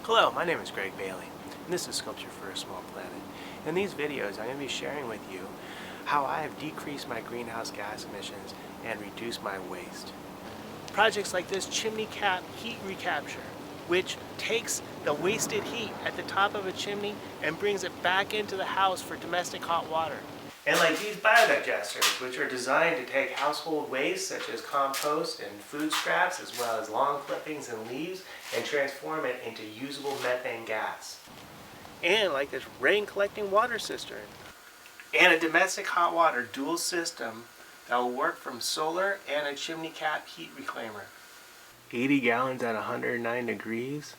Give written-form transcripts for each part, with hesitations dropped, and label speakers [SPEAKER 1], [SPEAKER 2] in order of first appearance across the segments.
[SPEAKER 1] Hello, my name is Greg Bailey, and this is Sculpture for a Small Planet. In these videos, I'm going to be sharing with you how I have decreased my greenhouse gas emissions and reduced my waste. Projects like this chimney cap heat recapture, which takes the wasted heat at the top of a chimney and brings it back into the house for domestic hot water. And like these biodigesters, which are designed to take household waste such as compost and food scraps, as well as lawn clippings and leaves, and transform it into usable methane gas. And like this rain collecting water cistern. And a domestic hot water dual system that will work from solar and a chimney cap heat reclaimer. 80 gallons at 109 degrees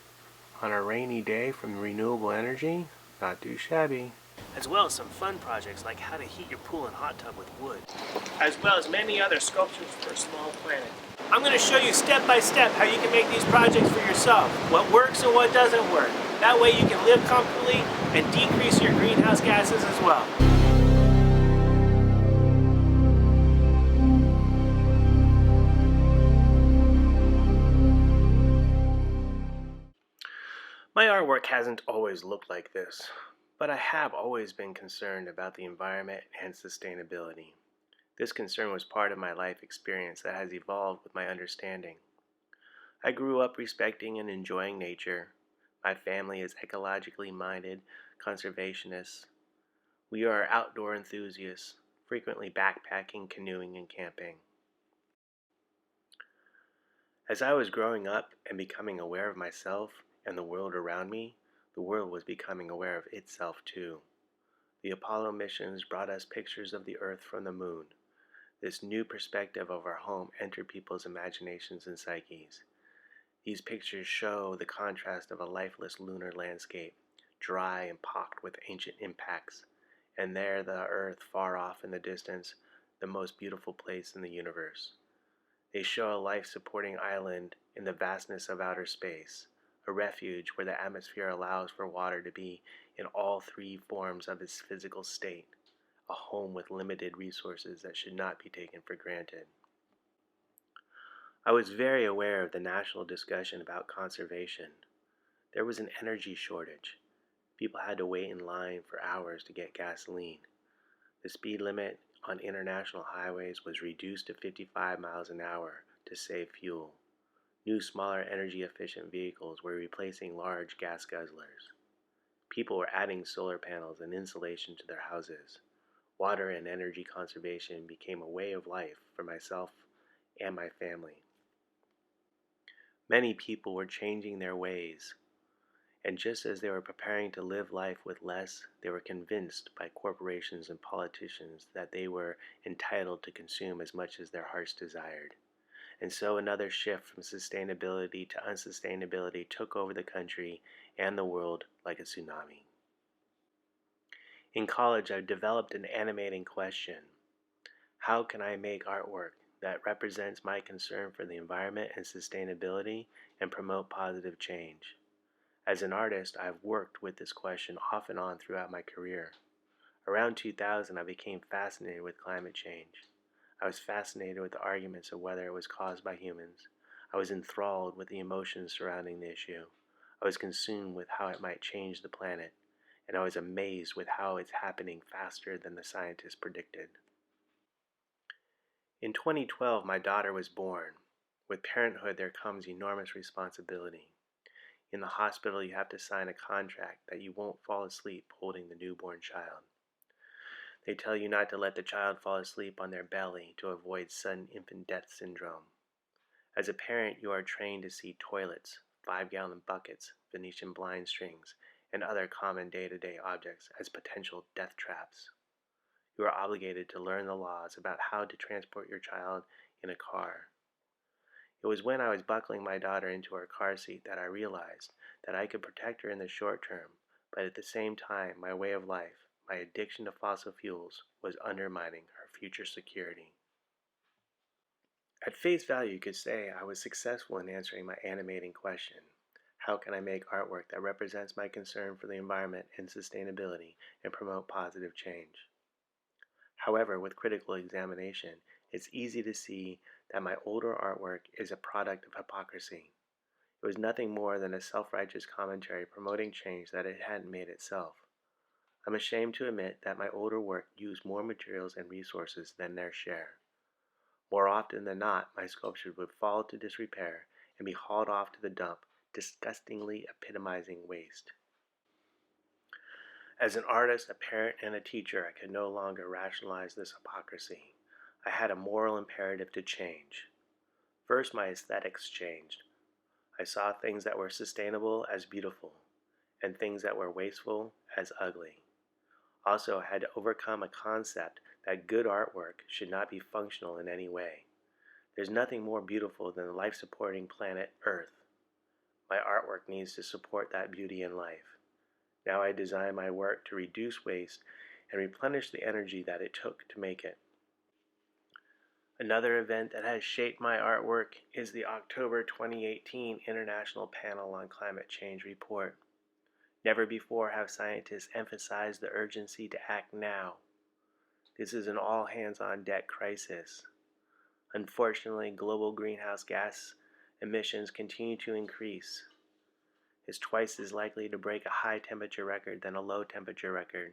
[SPEAKER 1] on a rainy day from renewable energy, not too shabby. As well as some fun projects like how to heat your pool and hot tub with wood. As well as many other sculptures for a small planet. I'm going to show you step by step how you can make these projects for yourself. What works and what doesn't work. That way you can live comfortably and decrease your greenhouse gases as well. My artwork hasn't always looked like this, but I have always been concerned about the environment and sustainability. This concern was part of my life experience that has evolved with my understanding. I grew up respecting and enjoying nature. My family is ecologically minded conservationists. We are outdoor enthusiasts, frequently backpacking, canoeing, and camping. As I was growing up and becoming aware of myself and the world around me, the world was becoming aware of itself too. The Apollo missions brought us pictures of the Earth from the moon. This new perspective of our home entered people's imaginations and psyches. These pictures show the contrast of a lifeless lunar landscape, dry and pocked with ancient impacts, and there the Earth far off in the distance, the most beautiful place in the universe. They show a life-supporting island in the vastness of outer space, a refuge where the atmosphere allows for water to be in all three forms of its physical state, a home with limited resources that should not be taken for granted. I was very aware of the national discussion about conservation. There was an energy shortage. People had to wait in line for hours to get gasoline. The speed limit on international highways was reduced to 55 miles an hour to save fuel. New, smaller, energy-efficient vehicles were replacing large gas guzzlers. People were adding solar panels and insulation to their houses. Water and energy conservation became a way of life for myself and my family. Many people were changing their ways, and just as they were preparing to live life with less, they were convinced by corporations and politicians that they were entitled to consume as much as their hearts desired. And so another shift from sustainability to unsustainability took over the country and the world like a tsunami. In college, I developed an animating question. How can I make artwork that represents my concern for the environment and sustainability and promote positive change? As an artist, I've worked with this question off and on throughout my career. Around 2000, I became fascinated with climate change. I was fascinated with the arguments of whether it was caused by humans. I was enthralled with the emotions surrounding the issue. I was consumed with how it might change the planet, and I was amazed with how it's happening faster than the scientists predicted. In 2012, my daughter was born. With parenthood, there comes enormous responsibility. In the hospital, you have to sign a contract that you won't fall asleep holding the newborn child. They tell you not to let the child fall asleep on their belly to avoid sudden infant death syndrome. As a parent, you are trained to see toilets, 5-gallon buckets, Venetian blind strings, and other common day-to-day objects as potential death traps. You are obligated to learn the laws about how to transport your child in a car. It was when I was buckling my daughter into her car seat that I realized that I could protect her in the short term, but at the same time, my way of life, my addiction to fossil fuels, was undermining her future security. At face value, you could say I was successful in answering my animating question. How can I make artwork that represents my concern for the environment and sustainability and promote positive change? However, with critical examination, it's easy to see that my older artwork is a product of hypocrisy. It was nothing more than a self-righteous commentary promoting change that it hadn't made itself. I'm ashamed to admit that my older work used more materials and resources than their share. More often than not, my sculptures would fall to disrepair and be hauled off to the dump, disgustingly epitomizing waste. As an artist, a parent, and a teacher, I could no longer rationalize this hypocrisy. I had a moral imperative to change. First, my aesthetics changed. I saw things that were sustainable as beautiful, and things that were wasteful as ugly. Also, I had to overcome a concept that good artwork should not be functional in any way. There's nothing more beautiful than the life-supporting planet Earth. My artwork needs to support that beauty in life. Now I design my work to reduce waste and replenish the energy that it took to make it. Another event that has shaped my artwork is the October 2018 International Panel on Climate Change report. Never before have scientists emphasized the urgency to act now. This is an all-hands-on-deck crisis. Unfortunately, global greenhouse gas emissions continue to increase. It's twice as likely to break a high temperature record than a low temperature record.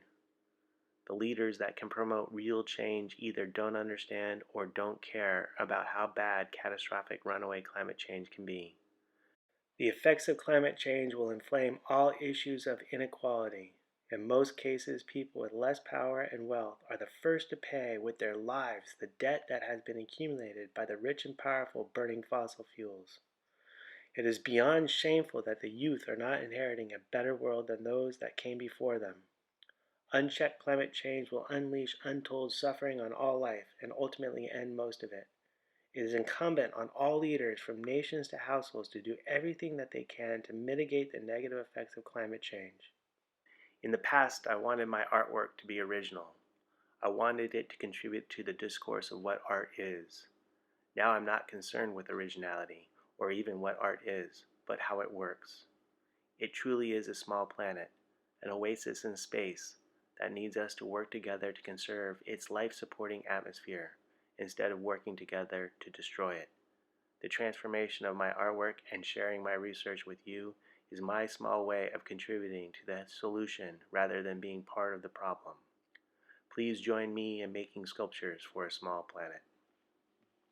[SPEAKER 1] The leaders that can promote real change either don't understand or don't care about how bad catastrophic runaway climate change can be. The effects of climate change will inflame all issues of inequality. In most cases, people with less power and wealth are the first to pay with their lives the debt that has been accumulated by the rich and powerful burning fossil fuels. It is beyond shameful that the youth are not inheriting a better world than those that came before them. Unchecked climate change will unleash untold suffering on all life and ultimately end most of it. It is incumbent on all leaders, from nations to households, to do everything that they can to mitigate the negative effects of climate change. In the past, I wanted my artwork to be original. I wanted it to contribute to the discourse of what art is. Now I'm not concerned with originality, or even what art is, but how it works. It truly is a small planet, an oasis in space, that needs us to work together to conserve its life-supporting atmosphere, instead of working together to destroy it. The transformation of my artwork and sharing my research with you is my small way of contributing to the solution rather than being part of the problem. Please join me in making sculptures for a small planet.